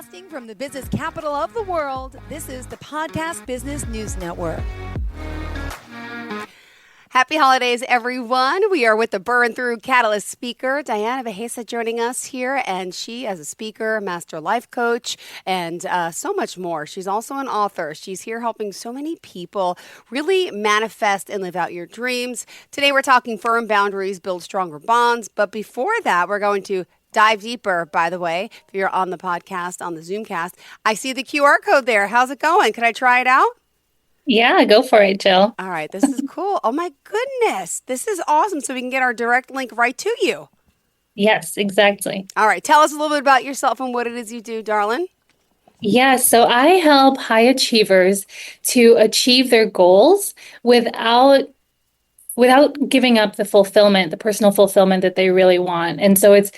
Broadcasting from the business capital of the world, this is the Podcast Business News Network. Happy holidays, everyone. We are with the Burn Through Catalyst speaker, Diana Bejasa, joining us here. And she, as a speaker, master life coach, and so much more. She's also an author. She's here helping so many people really manifest and live out your dreams. Today, we're talking firm boundaries, build stronger bonds. But before that, we're going to dive deeper, by the way. If you're on the podcast, on the Zoomcast, I see the QR code there. How's it going? Can I try it out? Yeah, go for it, Jill. All right, this is cool. Oh my goodness. This is awesome. So we can get our direct link right to you. Yes, exactly. All right, tell us a little bit about yourself and what it is you do, darling. Yeah, so I help high achievers to achieve their goals without giving up the fulfillment, the personal fulfillment that they really want. And so it's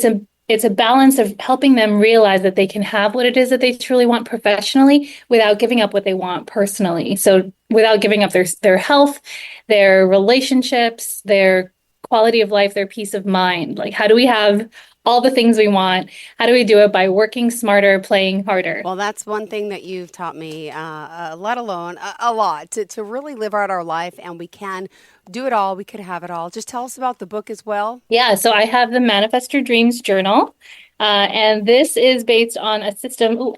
a balance of helping them realize that they can have what it is that they truly want professionally without giving up what they want personally. So without giving up their health, their relationships, their quality of life, their peace of mind. Like, how do we have all the things we want? How do we do it? By working smarter, playing harder. Well, that's one thing that you've taught me, let alone a lot, to really live out our life, and we can do it all. We could have it all. Just tell us about the book as well. Yeah, so I have the Manifest Your Dreams journal, and this is based on a system.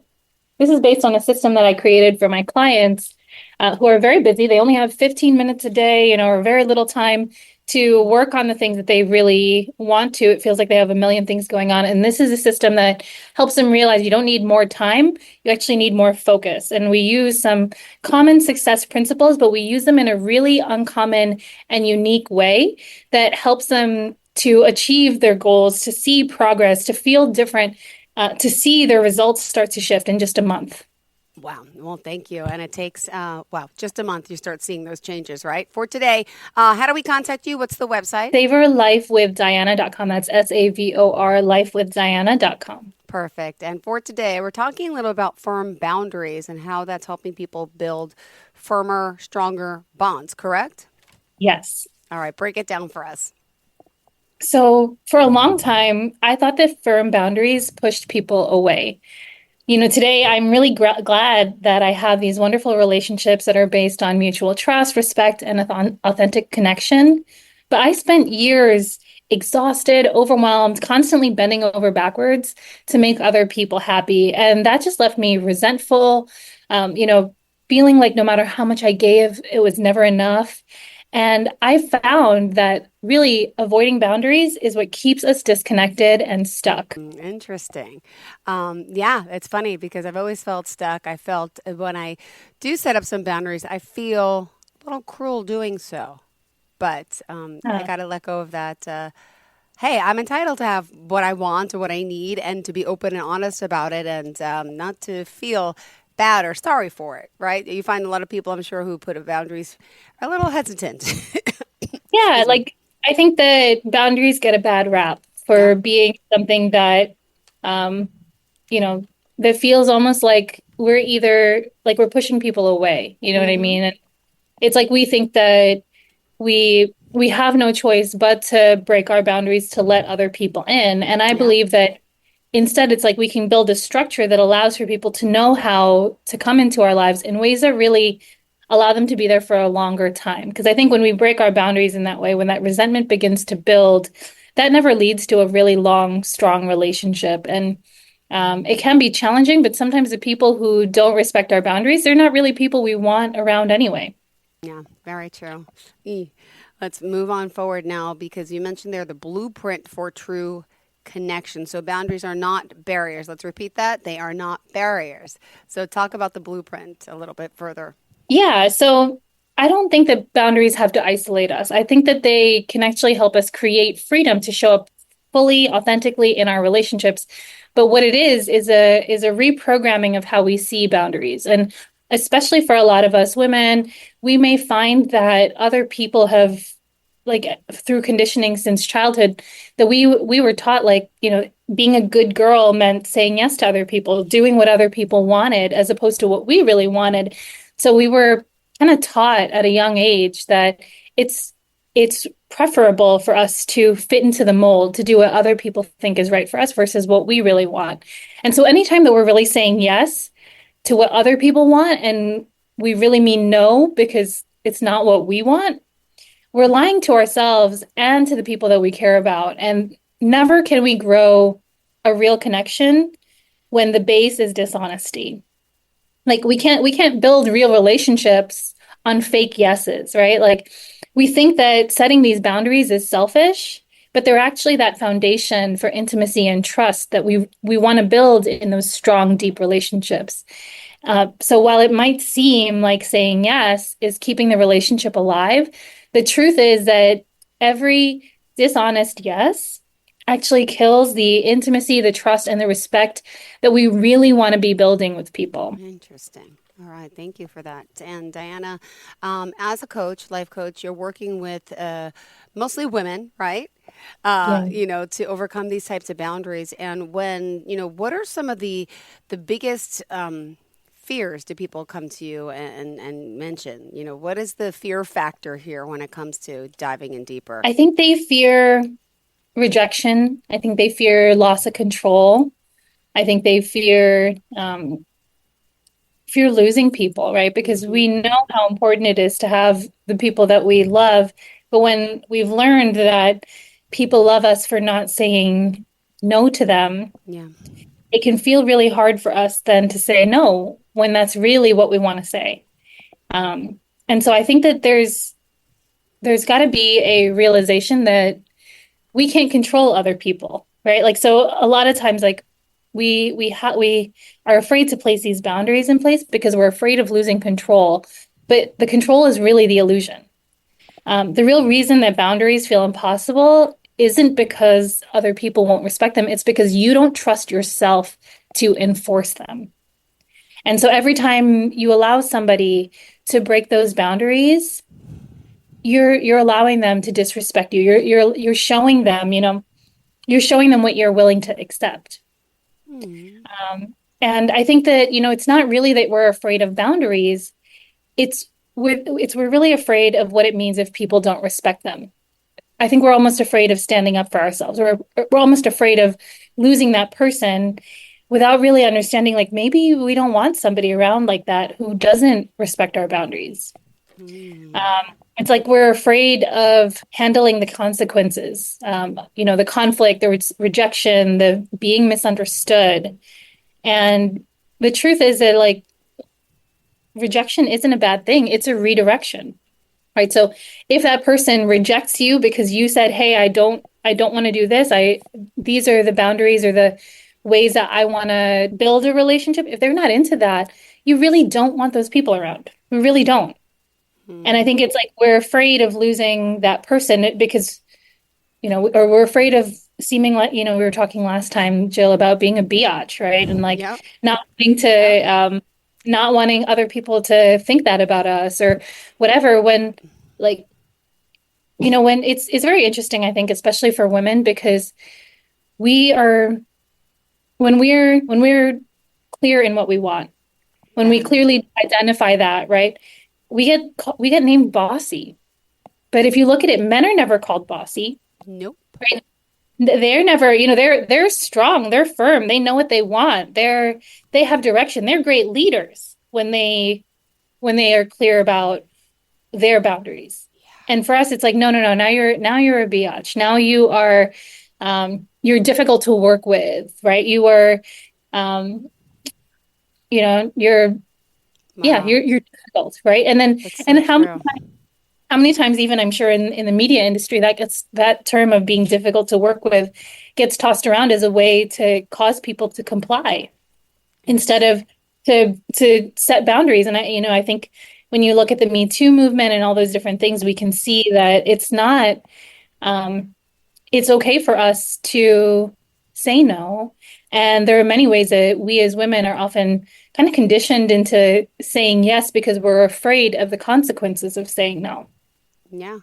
That I created for my clients who are very busy. They only have 15 minutes a day, or very little time to work on the things that they really want to. It feels like they have a million things going on. And this is a system that helps them realize you don't need more time. You actually need more focus. And we use some common success principles, but we use them in a really uncommon and unique way that helps them to achieve their goals, to see progress, to feel different, to see their results start to shift in just a month. Wow. Well, thank you. And it takes, just a month you start seeing those changes, right? For today, how do we contact you? What's the website? SavorLifeWithDiana.com. That's SAVOR lifewithdiana.com. Perfect. And for today, we're talking a little about firm boundaries and how that's helping people build firmer, stronger bonds, correct? Yes. All right. Break it down for us. So for a long time, I thought that firm boundaries pushed people away. Today I'm really glad that I have these wonderful relationships that are based on mutual trust, respect, and authentic connection. But I spent years exhausted, overwhelmed, constantly bending over backwards to make other people happy. And that just left me resentful, feeling like no matter how much I gave, it was never enough. And I found that really avoiding boundaries is what keeps us disconnected and stuck. Interesting. Yeah, it's funny because I've always felt stuck. I felt when I do set up some boundaries, I feel a little cruel doing so. But I got to let go of that. Hey, I'm entitled to have what I want or what I need and to be open and honest about it and not to feel bad or sorry for it, right? You find a lot of people, I'm sure, who put up boundaries are a little hesitant. Yeah, I think that boundaries get a bad rap for being something that, that feels almost like we're pushing people away. You know what I mean? And it's like we think that we have no choice but to break our boundaries to let other people in. And I believe that instead, it's like we can build a structure that allows for people to know how to come into our lives in ways that really allow them to be there for a longer time. Because I think when we break our boundaries in that way, when that resentment begins to build, that never leads to a really long, strong relationship. And it can be challenging, but sometimes the people who don't respect our boundaries, they're not really people we want around anyway. Yeah, very true. Let's move on forward now because you mentioned there the blueprint for true connection. So boundaries are not barriers. Let's repeat that. They are not barriers. So talk about the blueprint a little bit further. Yeah. So I don't think that boundaries have to isolate us. I think that they can actually help us create freedom to show up fully, authentically in our relationships. But what it is a reprogramming of how we see boundaries. And especially for a lot of us women, we may find that other people have, through conditioning since childhood, that we were taught, being a good girl meant saying yes to other people, doing what other people wanted, as opposed to what we really wanted. So we were kind of taught at a young age that it's it's preferable for us to fit into the mold, to do what other people think is right for us versus what we really want. And so anytime that we're really saying yes to what other people want and we really mean no because it's not what we want, we're lying to ourselves and to the people that we care about. And never can we grow a real connection when the base is dishonesty. Like we can't build real relationships on fake yeses, right? Like we think that setting these boundaries is selfish, but they're actually that foundation for intimacy and trust that we want to build in those strong, deep relationships. So while it might seem like saying yes is keeping the relationship alive, the truth is that every dishonest yes actually kills the intimacy, the trust, and the respect that we really want to be building with people. Interesting. All right. Thank you for that. And Diana, as a coach, life coach, you're working with mostly women, right? Yeah. To overcome these types of boundaries. And what are some of the biggest fears do people come to you and mention? What is the fear factor here when it comes to diving in deeper? I think they fear rejection. I think they fear loss of control. I think they fear losing people, right? Because we know how important it is to have the people that we love. But when we've learned that people love us for not saying no to them, Yeah. it can feel really hard for us then to say no when that's really what we want to say. And so I think that there's got to be a realization that we can't control other people, right? Like, so a lot of times, like we are afraid to place these boundaries in place because we're afraid of losing control. But the control is really the illusion. The real reason that boundaries feel impossible isn't because other people won't respect them. It's because you don't trust yourself to enforce them. And so every time you allow somebody to break those boundaries, you're allowing them to disrespect you. You're showing them, you're showing them what you're willing to accept. And I think that, it's not really that we're afraid of boundaries. We're really afraid of what it means if people don't respect them. I think we're almost afraid of standing up for ourselves, or we're almost afraid of losing that person without really understanding, like, maybe we don't want somebody around like that who doesn't respect our boundaries. It's like we're afraid of handling the consequences, the conflict, the rejection, the being misunderstood. And the truth is that, like, rejection isn't a bad thing. It's a redirection, right? So if that person rejects you because you said, hey, I don't want to do this. These are the boundaries or the ways that I want to build a relationship. If they're not into that, you really don't want those people around. You really don't. And I think it's like we're afraid of losing that person because, or we're afraid of seeming like, we were talking last time, Jill, about being a biatch, right? And like not wanting other people to think that about us or whatever. When, like, when it's very interesting, I think, especially for women, because when we're clear in what we want, when we clearly identify that, right? We get named bossy. But if you look at it, men are never called bossy. Nope. Right? They're never, they're strong, they're firm, they know what they want. They have direction. They're great leaders when they are clear about their boundaries. Yeah. And for us, it's like, no. Now you're a biatch. Now you are, you're difficult to work with, right? You are, you're difficult, right? And then, so and how many times, even I'm sure in the media industry, that term of being difficult to work with gets tossed around as a way to cause people to comply instead of to set boundaries. And I think when you look at the Me Too movement and all those different things, we can see that it's not, it's okay for us to say no. And there are many ways that we as women are often kind of conditioned into saying yes because we're afraid of the consequences of saying no. Yeah.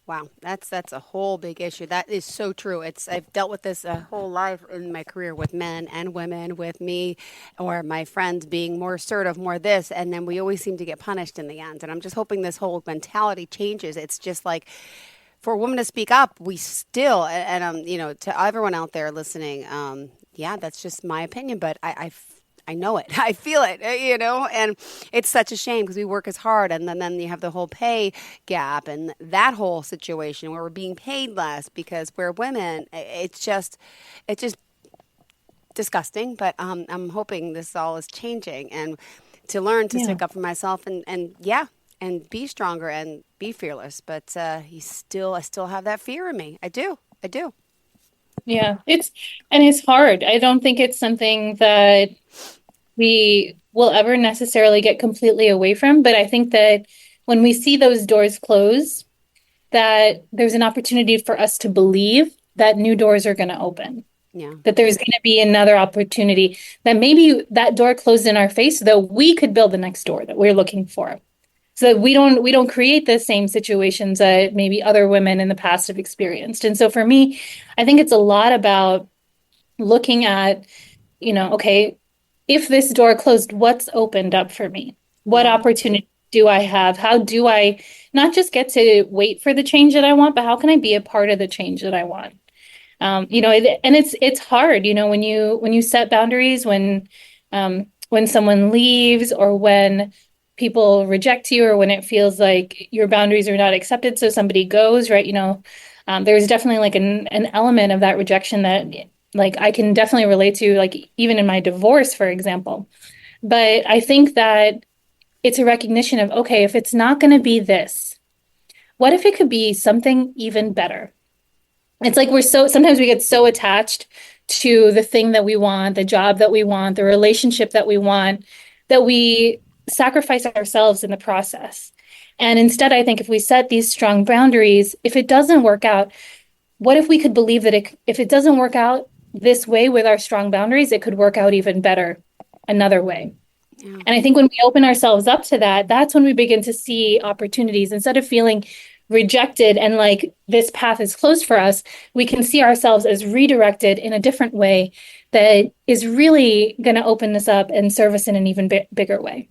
Wow. That's a whole big issue. That is so true. I've dealt with this a whole life in my career with men and women, with me or my friends being more assertive, more this, and then we always seem to get punished in the end. And I'm just hoping this whole mentality changes. It's just like for a woman to speak up, we still, and you know, to everyone out there listening, yeah, that's just my opinion, but I know it. I feel it, you know, and it's such a shame because we work as hard, and then you have the whole pay gap and that whole situation where we're being paid less because we're women. It's just disgusting, but I'm hoping this all is changing and to learn to stick up for myself and be stronger and be fearless. But I still have that fear in me. I do. Yeah, it's hard. I don't think it's something that we will ever necessarily get completely away from, but I think that when we see those doors close, that there's an opportunity for us to believe that new doors are going to open. Yeah. That there's going to be another opportunity, that maybe that door closed in our face, though we could build the next door that we're looking for. So that we don't create the same situations that maybe other women in the past have experienced. And so for me, I think it's a lot about looking at, you know, okay, if this door closed, what's opened up for me? What opportunity do I have? How do I not just get to wait for the change that I want, but how can I be a part of the change that I want? You know, and it's hard, you know, when you set boundaries, when someone leaves or when people reject you or when it feels like your boundaries are not accepted, so somebody goes, right? You know, there's definitely like an element of that rejection that like I can definitely relate to, like even in my divorce, for example. But I think that it's a recognition of, okay, if it's not going to be this, what if it could be something even better? It's like sometimes we get so attached to the thing that we want, the job that we want, the relationship that we want, that we sacrifice ourselves in the process. And instead, I think if we set these strong boundaries, if it doesn't work out, what if we could believe that if it doesn't work out this way with our strong boundaries, it could work out even better another way. Yeah. And I think when we open ourselves up to that, that's when we begin to see opportunities. Instead of feeling rejected and like this path is closed for us, we can see ourselves as redirected in a different way that is really going to open this up and serve us in an even bigger way.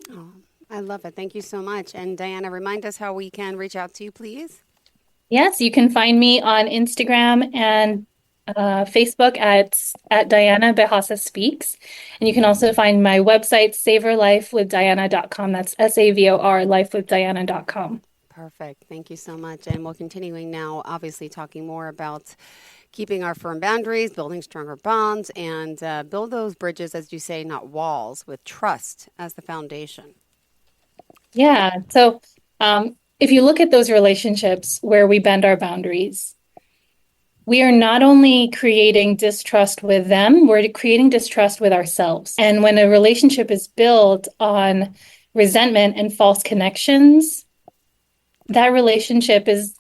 Oh, I love it. Thank you so much. And Diana, remind us how we can reach out to you, please. Yes, you can find me on Instagram and Facebook at Diana Bejasa Speaks. And you can also find my website, savorlifewithdiana.com. That's SAVOR, lifewithdiana.com. Perfect. Thank you so much. And we're continuing now, obviously, talking more about keeping our firm boundaries, building stronger bonds, and build those bridges, as you say, not walls, with trust as the foundation. Yeah. So if you look at those relationships where we bend our boundaries, we are not only creating distrust with them, we're creating distrust with ourselves. And when a relationship is built on resentment and false connections, that relationship is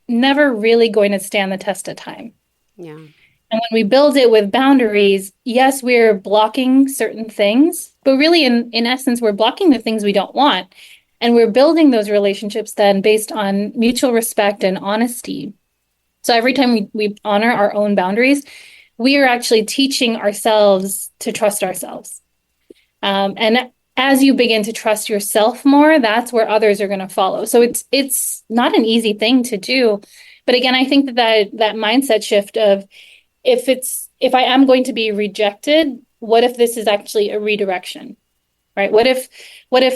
never really going to stand the test of time. Yeah. And when we build it with boundaries, yes, we're blocking certain things, but really in essence, we're blocking the things we don't want. And we're building those relationships then based on mutual respect and honesty. So every time we honor our own boundaries, we are actually teaching ourselves to trust ourselves. And as you begin to trust yourself more, that's where others are going to follow. So it's not an easy thing to do. But again, I think that mindset shift of if I am going to be rejected, what if this is actually a redirection, right? What if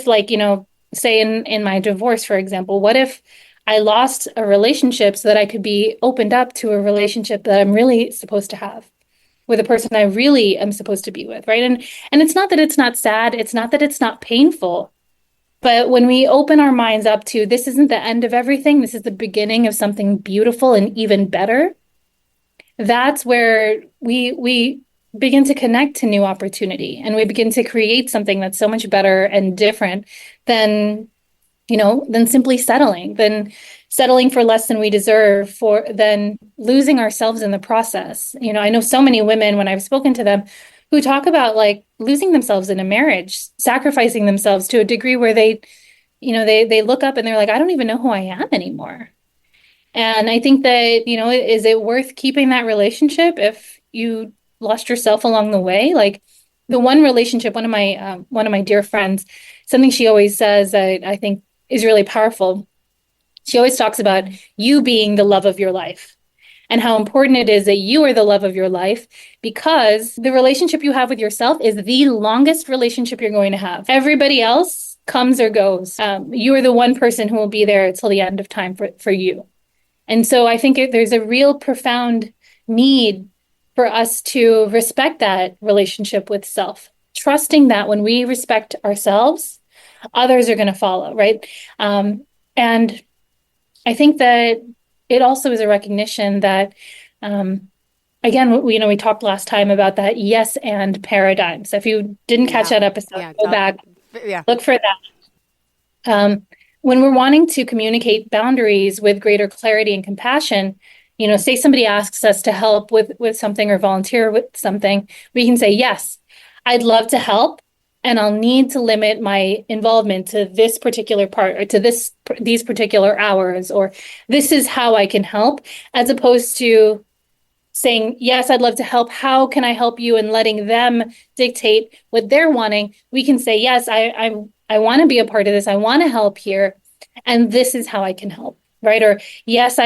like, you know, say in my divorce, for example, what if I lost a relationship so that I could be opened up to a relationship that I'm really supposed to have with a person I really am supposed to be with, right? And it's not that it's not sad, it's not that it's not painful, but when we open our minds up to this isn't the end of everything, this is the beginning of something beautiful and even better, that's where we begin to connect to new opportunity, and we begin to create something that's so much better and different than simply settling for less than we deserve, than losing ourselves in the process. You know, I know so many women when I've spoken to them who talk about like losing themselves in a marriage, sacrificing themselves to a degree where they look up and they're like, I don't even know who I am anymore. And I think that, is it worth keeping that relationship if you lost yourself along the way? Like the one relationship, one of my dear friends, something she always says that I think is really powerful. She always talks about you being the love of your life and how important it is that you are the love of your life, because the relationship you have with yourself is the longest relationship you're going to have. Everybody else comes or goes. You are the one person who will be there till the end of time for you. And so I think there's a real profound need for us to respect that relationship with self, trusting that when we respect ourselves, others are going to follow, right? And I think that it also is a recognition that, again, we talked last time about that yes and paradigm. So if you didn't catch that episode, go back, look for that. When we're wanting to communicate boundaries with greater clarity and compassion, say somebody asks us to help with something or volunteer with something, we can say, yes, I'd love to help. And I'll need to limit my involvement to this particular part or to these particular hours, or this is how I can help, as opposed to saying, yes, I'd love to help. How can I help you? And letting them dictate what they're wanting. We can say, yes, I want to be a part of this. I want to help here. And this is how I can help. Right. Or yes,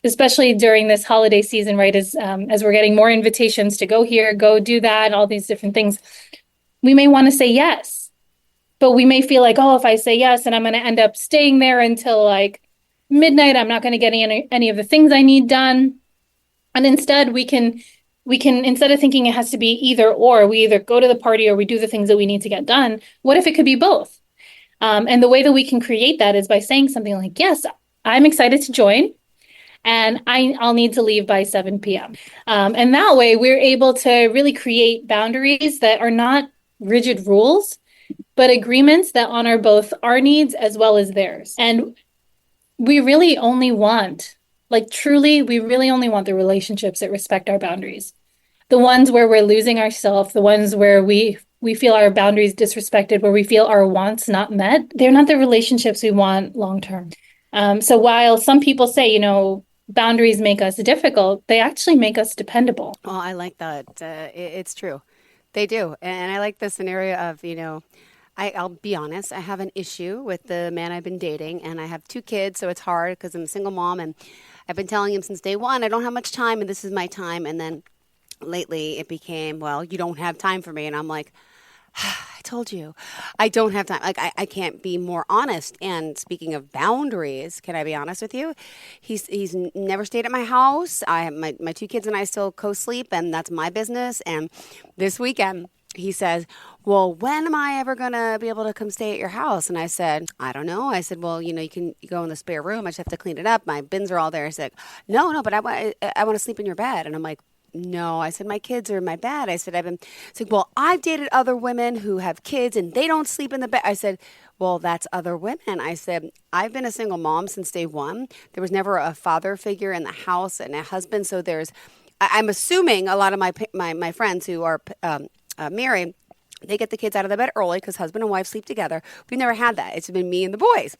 especially during this holiday season, right, as we're getting more invitations to go here, go do that, all these different things. We may want to say yes, but we may feel like, oh, if I say yes, and I'm going to end up staying there until like midnight, I'm not going to get any of the things I need done. And instead we can, instead of thinking it has to be either or, we either go to the party or we do the things that we need to get done. What if it could be both? And the way that we can create that is by saying something like, yes, I'm excited to join, and I'll need to leave by 7 p.m. And that way we're able to really create boundaries that are not rigid rules, but agreements that honor both our needs as well as theirs. And we really only want, we really only want the relationships that respect our boundaries. The ones where we're losing ourselves, the ones where we feel our boundaries disrespected, where we feel our wants not met, they're not the relationships we want long term. So while some people say, boundaries make us difficult, they actually make us dependable. Oh, I like that. It's true. They do. And I like the scenario of, I'll be honest, I have an issue with the man I've been dating, and I have 2 kids, so it's hard because I'm a single mom, and I've been telling him since day one, I don't have much time, and this is my time. And then lately it became, well, you don't have time for me. And I'm like, I told you, I don't have time. Like, I can't be more honest. And speaking of boundaries, can I be honest with you? He's never stayed at my house. My 2 kids and I still co-sleep, and that's my business. And this weekend he says, well, when am I ever going to be able to come stay at your house? And I said, I don't know. I said, well, you can go in the spare room. I just have to clean it up. My bins are all there. I said, no, but I want to sleep in your bed. And I'm like, no, I said, my kids are in my bed. I said, well, I've dated other women who have kids and they don't sleep in the bed. I said, well, that's other women. I said, I've been a single mom since day one. There was never a father figure in the house and a husband. So I'm assuming a lot of my friends who are married, they get the kids out of the bed early because husband and wife sleep together. We've never had that. It's been me and the boys.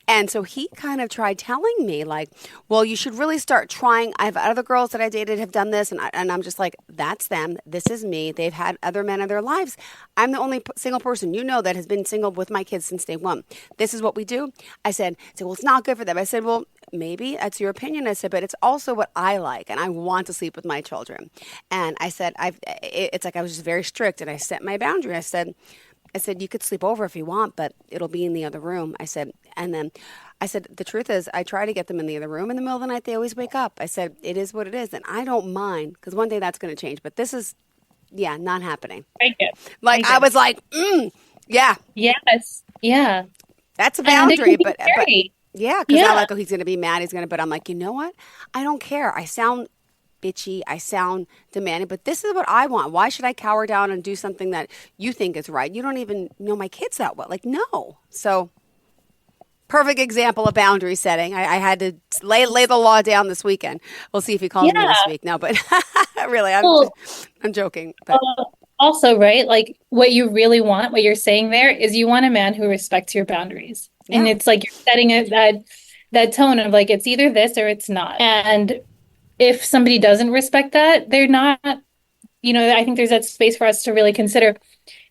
And so he kind of tried telling me, like, well, you should really start trying. I have other girls that I dated have done this. And I'm just like, that's them. This is me. They've had other men in their lives. I'm the only single person that has been single with my kids since day one. This is what we do. I said, well, it's not good for them. I said, well, maybe that's your opinion. I said, but it's also what I like. And I want to sleep with my children. And I said, it's like I was just very strict. And I set my boundary. I said, you could sleep over if you want, but it'll be in the other room. I said, the truth is, I try to get them in the other room. In the middle of the night, they always wake up. I said, it is what it is. And I don't mind, because one day that's going to change. But this is, not happening. I was like, yeah. Yes. Yeah. That's a boundary. But yeah, because I'm like, he's going to be mad. But I'm like, you know what? I don't care. I sound bitchy. I sound demanding, but this is what I want. Why should I cower down and do something that you think is right? You don't even know my kids that well. Like, no. So perfect example of boundary setting. I had to lay the law down this weekend. We'll see if he calls me this week. No, but really, I'm joking. But. Also, right, like what you really want, what you're saying there is you want a man who respects your boundaries. Yeah. And it's like you're setting that tone of like, it's either this or it's not. And if somebody doesn't respect that, they're not, I think there's that space for us to really consider,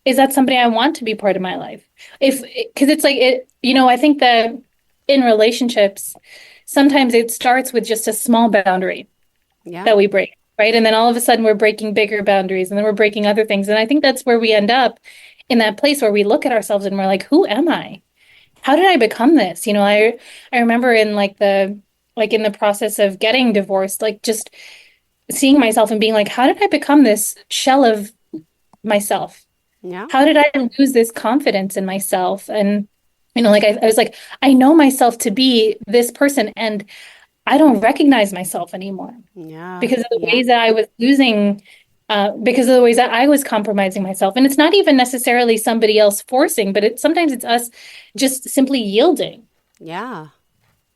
is that somebody I want to be part of my life? Because it's like, I think that in relationships, sometimes it starts with just a small boundary that we break, right? And then all of a sudden we're breaking bigger boundaries, and then we're breaking other things. And I think that's where we end up, in that place where we look at ourselves and we're like, who am I? How did I become this? I remember in in the process of getting divorced, like just seeing myself and being like, how did I become this shell of myself? Yeah. How did I lose this confidence in myself? And, I was like, I know myself to be this person, and I don't recognize myself anymore because of the ways that I was losing, because of the ways that I was compromising myself. And it's not even necessarily somebody else forcing, but sometimes it's us just simply yielding. Yeah.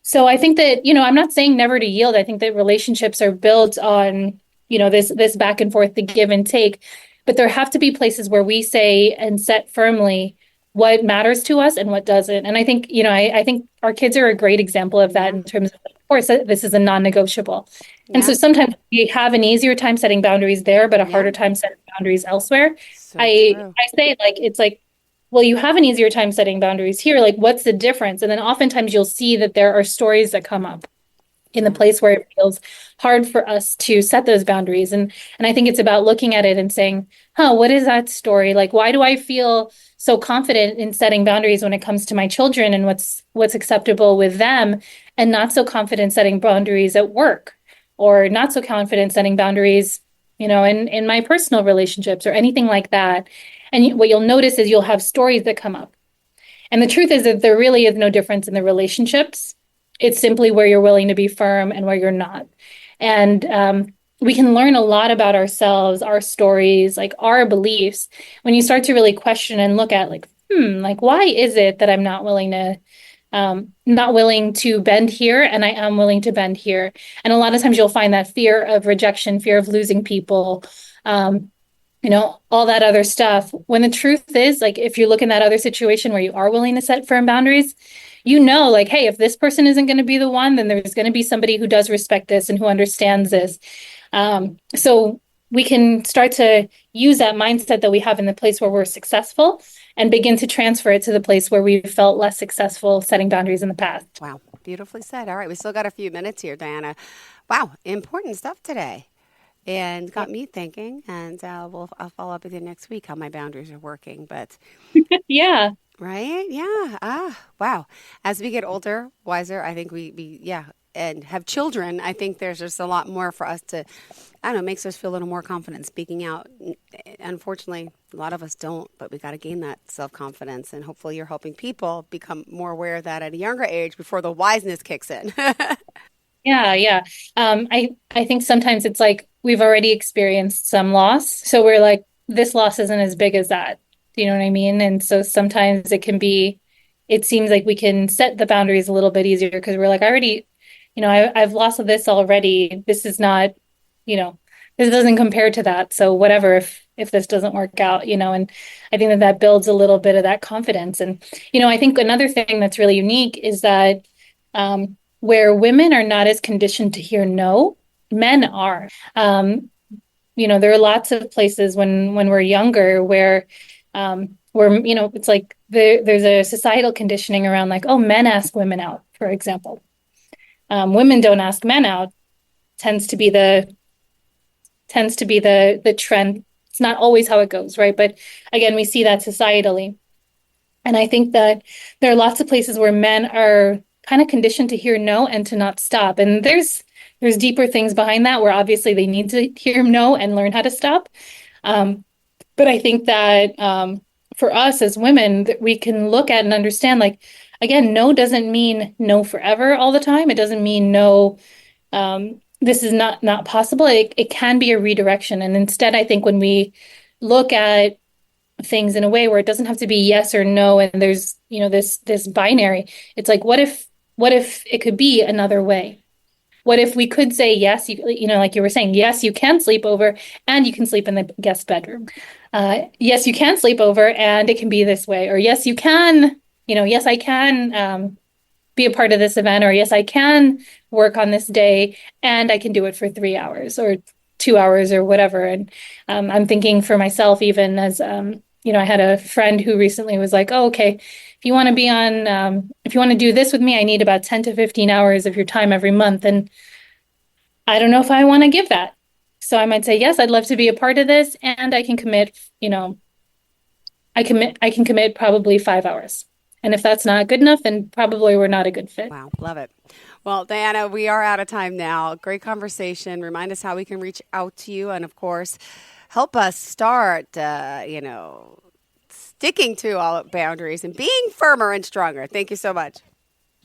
So I think that, I'm not saying never to yield. I think that relationships are built on, this back and forth, the give and take, but there have to be places where we say and set firmly what matters to us and what doesn't. And I think, I think our kids are a great example of that, in terms of course, this is a non-negotiable. And so sometimes we have an easier time setting boundaries there, but a harder time setting boundaries elsewhere. So I say, it's like, well, you have an easier time setting boundaries here. Like, what's the difference? And then oftentimes you'll see that there are stories that come up in the place where it feels hard for us to set those boundaries. And I think it's about looking at it and saying, what is that story? Like, why do I feel so confident in setting boundaries when it comes to my children and what's acceptable with them, and not so confident setting boundaries at work, or not so confident setting boundaries, in my personal relationships or anything like that. And what you'll notice is you'll have stories that come up. And the truth is that there really is no difference in the relationships. It's simply where you're willing to be firm and where you're not. And we can learn a lot about ourselves, our stories, like our beliefs, when you start to really question and look at why is it that I'm not willing to bend here, and I am willing to bend here. And a lot of times you'll find that fear of rejection, fear of losing people, all that other stuff. When the truth is, if you look in that other situation where you are willing to set firm boundaries, hey, if this person isn't going to be the one, then there's going to be somebody who does respect this and who understands this. So we can start to use that mindset that we have in the place where we're successful and begin to transfer it to the place where we felt less successful setting boundaries in the past. Wow. Beautifully said. All right. We still got a few minutes here, Diana. Wow. Important stuff today. And got me thinking, and I'll follow up with you next week how my boundaries are working. But yeah. Right? Yeah. Wow. As we get older, wiser, I think and have children, I think there's just a lot more for us to, makes us feel a little more confident speaking out. Unfortunately, a lot of us don't, but we got to gain that self-confidence. And hopefully you're helping people become more aware of that at a younger age before the wiseness kicks in. Yeah. I think sometimes it's like we've already experienced some loss. So we're like, this loss isn't as big as that. Do you know what I mean? And so sometimes it seems like we can set the boundaries a little bit easier because we're like, I already, I've lost this already. This is not, this doesn't compare to that. So whatever, if this doesn't work out, and I think that builds a little bit of that confidence. And, I think another thing that's really unique is that where women are not as conditioned to hear no, men are. There are lots of places when we're younger where it's like there's a societal conditioning around men ask women out, for example. Women don't ask men out tends to be the trend. It's not always how it goes, right? But again, we see that societally. And I think that there are lots of places where men are kind of conditioned to hear no and to not stop. And there's deeper things behind that where obviously they need to hear no and learn how to stop. But I think that for us as women, that we can look at and understand, again, no doesn't mean no forever all the time. It doesn't mean no, this is not possible. It can be a redirection. And instead, I think when we look at things in a way where it doesn't have to be yes or no, and there's, this binary, it's like, what if it could be another way? What if we could say, yes, like you were saying, yes, you can sleep over and you can sleep in the guest bedroom. Yes, you can sleep over and it can be this way. Or yes, you can, yes, I can be a part of this event. Or yes, I can work on this day and I can do it for 3 hours or 2 hours or whatever. And I'm thinking for myself, even as, I had a friend who recently was like, oh, okay, if you want to be on, if you want to do this with me, I need about 10 to 15 hours of your time every month. And I don't know if I want to give that. So I might say, yes, I'd love to be a part of this. And I can commit, I can commit probably 5 hours. And if that's not good enough, then probably we're not a good fit. Wow, love it. Well, Diana, we are out of time now. Great conversation. Remind us how we can reach out to you. And of course, help us start, sticking to all boundaries and being firmer and stronger. Thank you so much.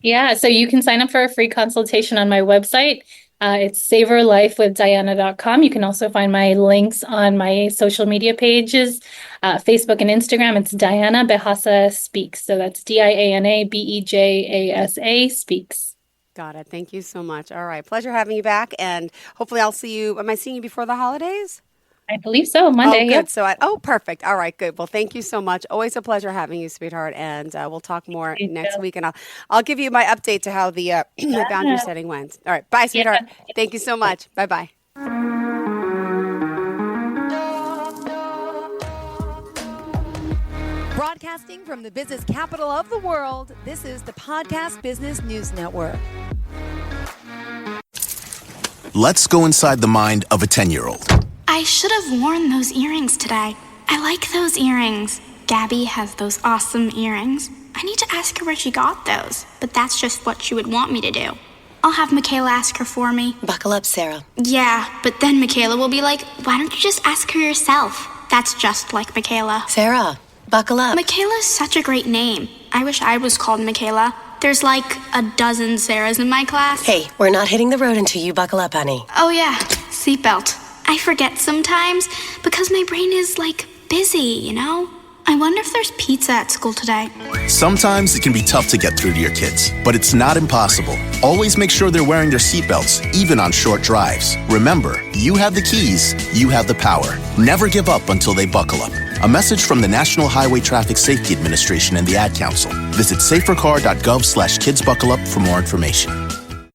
Yeah, so you can sign up for a free consultation on my website. It's savorlifewithdiana.com. You can also find my links on my social media pages, Facebook and Instagram. It's Diana Bejasa Speaks. So that's DianaBejasa Speaks. Got it. Thank you so much. All right. Pleasure having you back. And hopefully I'll see you. Am I seeing you before the holidays? I believe so. Monday. Oh, good. Yep. So perfect. All right, good. Well, thank you so much. Always a pleasure having you, sweetheart. And we'll talk more next week. And I'll give you my update to how the boundary setting went. All right. Bye, sweetheart. Yeah. Thank you so much. Bye-bye. Broadcasting from the business capital of the world, this is the Podcast Business News Network. Let's go inside the mind of a 10-year-old. I should have worn those earrings today. I like those earrings. Gabby has those awesome earrings. I need to ask her where she got those, but that's just what she would want me to do. I'll have Michaela ask her for me. Buckle up, Sarah. Yeah, but then Michaela will be like, why don't you just ask her yourself? That's just like Michaela. Sarah, buckle up. Michaela's such a great name. I wish I was called Michaela. There's like a dozen Sarahs in my class. Hey, we're not hitting the road until you buckle up, honey. Oh yeah, seatbelt. I forget sometimes because my brain is like busy, I wonder if there's pizza at school today. Sometimes it can be tough to get through to your kids, but it's not impossible. Always make sure they're wearing their seatbelts, even on short drives. Remember, you have the keys, you have the power. Never give up until they buckle up. A message from the National Highway Traffic Safety Administration and the Ad Council. Visit safercar.gov/kidsbuckleup for more information.